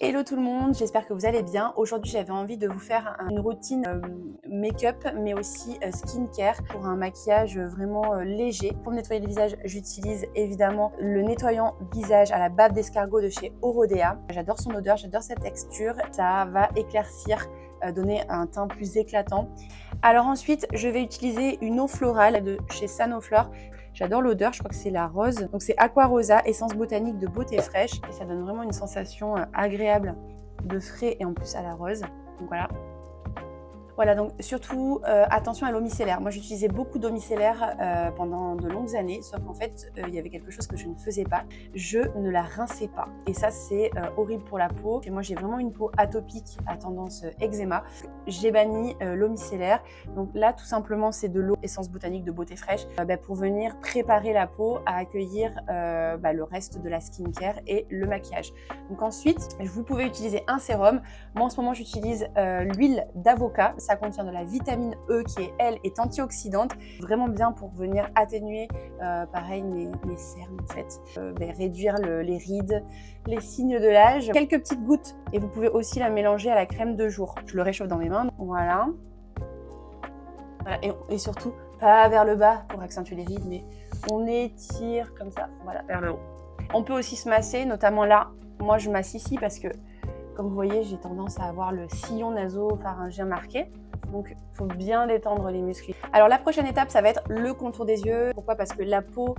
Hello tout le monde, j'espère que vous allez bien. Aujourd'hui, j'avais envie de vous faire une routine make-up, mais aussi skincare pour un maquillage vraiment léger. Pour me nettoyer le visage, j'utilise évidemment le nettoyant visage à la bave d'escargot de chez Orodea. J'adore son odeur, j'adore sa texture. Ça va éclaircir, donner un teint plus éclatant. Alors ensuite, je vais utiliser une eau florale de chez Sanoflore. J'adore l'odeur, je crois que c'est la rose. Donc c'est Aqua Rosa, essence botanique de beauté fraîche. Et ça donne vraiment une sensation agréable de frais et en plus à la rose. Donc voilà. Voilà, donc surtout attention à l'eau micellaire. Moi, j'utilisais beaucoup d'eau micellaire pendant de longues années, sauf qu'en fait, il y avait quelque chose que je ne faisais pas. Je ne la rinçais pas. Et ça, c'est horrible pour la peau. Et moi, j'ai vraiment une peau atopique à tendance eczéma. J'ai banni l'eau micellaire. Donc là, tout simplement, c'est de l'eau essence botanique de beauté fraîche pour venir préparer la peau à accueillir le reste de la skincare et le maquillage. Donc ensuite, vous pouvez utiliser un sérum. Moi, en ce moment, j'utilise l'huile d'avocat. Ça contient de la vitamine E qui, elle, est antioxydante. Vraiment bien pour venir atténuer, pareil, mes cernes, en fait. Réduire les rides, les signes de l'âge. Quelques petites gouttes. Et vous pouvez aussi la mélanger à la crème de jour. Je le réchauffe dans mes mains. Voilà. Et surtout, pas vers le bas pour accentuer les rides, mais on étire comme ça, voilà, vers le haut. On peut aussi se masser, notamment là. Moi, je masse ici parce que, comme vous voyez, j'ai tendance à avoir le sillon nasopharyngien marqué. Donc, il faut bien détendre les muscles. Alors, la prochaine étape, ça va être le contour des yeux. Pourquoi ? Parce que la peau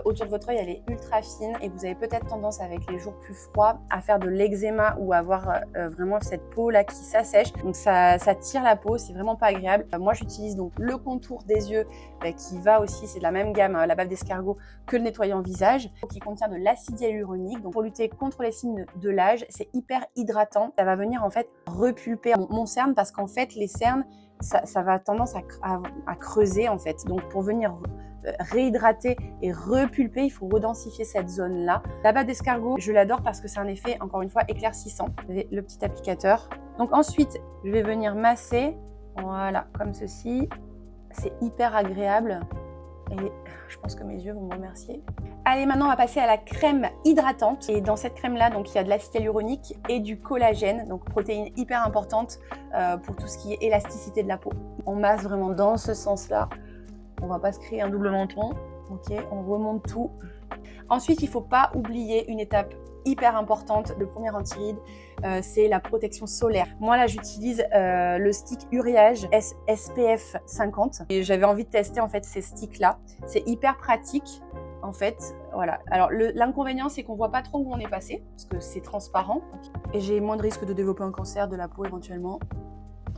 autour de votre œil, elle est ultra fine et vous avez peut-être tendance, avec les jours plus froids, à faire de l'eczéma ou à avoir vraiment cette peau-là qui s'assèche. Donc, ça tire la peau, c'est vraiment pas agréable. Moi, j'utilise donc le contour des yeux qui va aussi, c'est de la même gamme, la bave d'escargot, que le nettoyant visage, qui contient de l'acide hyaluronique. Donc, pour lutter contre les signes de l'âge, c'est hyper hydratant. Ça va venir en fait repulper mon cerne parce qu'en fait, les cernes, ça va tendance à creuser en fait. Donc pour venir réhydrater et repulper, il faut redensifier cette zone-là. La bave d'escargot, je l'adore parce que c'est un effet, encore une fois, éclaircissant. Vous avez le petit applicateur. Donc ensuite, je vais venir masser, voilà, comme ceci. C'est hyper agréable. Et je pense que mes yeux vont me remercier. Allez, maintenant on va passer à la crème hydratante. Et dans cette crème-là, donc il y a de l'acide hyaluronique et du collagène, donc protéines hyper importantes pour tout ce qui est élasticité de la peau. On masse vraiment dans ce sens-là. On va pas se créer un double menton. Ok, on remonte tout. Ensuite, il ne faut pas oublier une étape hyper importante. Le premier anti-rides, c'est la protection solaire. Moi là, j'utilise le stick Uriage SPF 50 et j'avais envie de tester en fait ces sticks là. C'est hyper pratique en fait. Voilà. Alors l'inconvénient, c'est qu'on voit pas trop où on est passé parce que c'est transparent et j'ai moins de risque de développer un cancer de la peau éventuellement.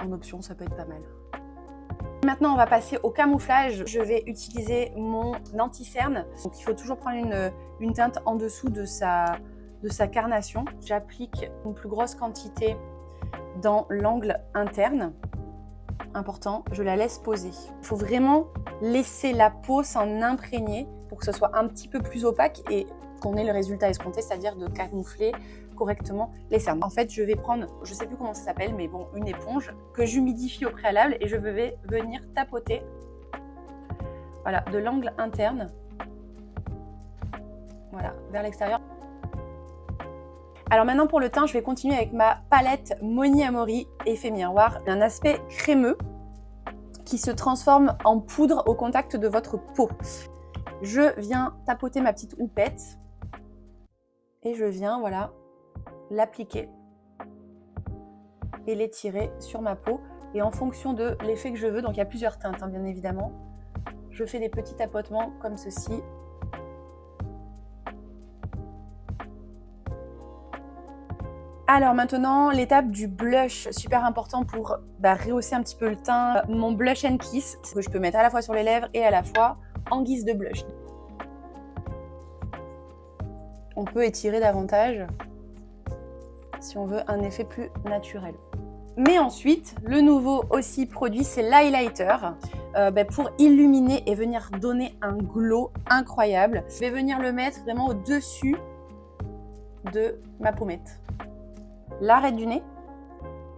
En option, ça peut être pas mal. Maintenant, on va passer au camouflage. Je vais utiliser mon anti-cerne. Donc, il faut toujours prendre une teinte en dessous de sa carnation. J'applique une plus grosse quantité dans l'angle interne. Important, je la laisse poser. Il faut vraiment laisser la peau s'en imprégner pour que ce soit un petit peu plus opaque et qu'on ait le résultat escompté, c'est-à-dire de camoufler correctement les cernes. En fait, je vais prendre, je ne sais plus comment ça s'appelle, mais bon, une éponge que j'humidifie au préalable et je vais venir tapoter, voilà, de l'angle interne, voilà, vers l'extérieur. Alors maintenant pour le teint, je vais continuer avec ma palette Moni Amori Effet Miroir, un aspect crémeux qui se transforme en poudre au contact de votre peau. Je viens tapoter ma petite houppette et je viens, voilà, l'appliquer et l'étirer sur ma peau. Et en fonction de l'effet que je veux, donc il y a plusieurs teintes hein, bien évidemment, je fais des petits tapotements comme ceci. Alors maintenant, l'étape du blush, super important pour rehausser un petit peu le teint. Mon Blush and Kiss, que je peux mettre à la fois sur les lèvres et à la fois en guise de blush. On peut étirer davantage si on veut un effet plus naturel. Mais ensuite, le nouveau aussi produit, c'est l'highlighter pour illuminer et venir donner un glow incroyable. Je vais venir le mettre vraiment au-dessus de ma pommette. L'arête du nez,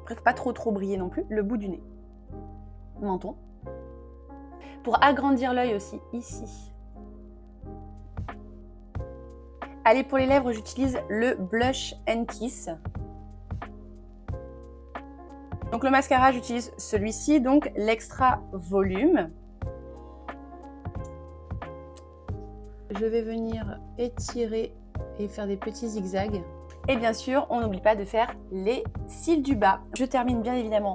bref, pas trop briller non plus, le bout du nez, le menton. Pour agrandir l'œil aussi, ici. Allez, pour les lèvres, j'utilise le Blush and Kiss. Donc le mascara, j'utilise celui-ci, donc l'extra volume. Je vais venir étirer et faire des petits zigzags. Et bien sûr, on n'oublie pas de faire les cils du bas. Je termine bien évidemment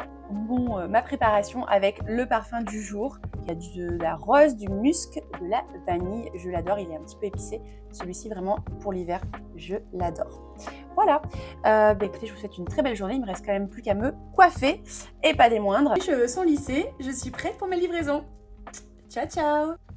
ma préparation avec le parfum du jour. Il y a de la rose, du musc, de la vanille. Je l'adore, il est un petit peu épicé. Celui-ci, vraiment, pour l'hiver, je l'adore. Voilà, écoutez, je vous souhaite une très belle journée. Il me reste quand même plus qu'à me coiffer et pas des moindres. Les cheveux sont lissés, je suis prête pour mes livraisons. Ciao, ciao!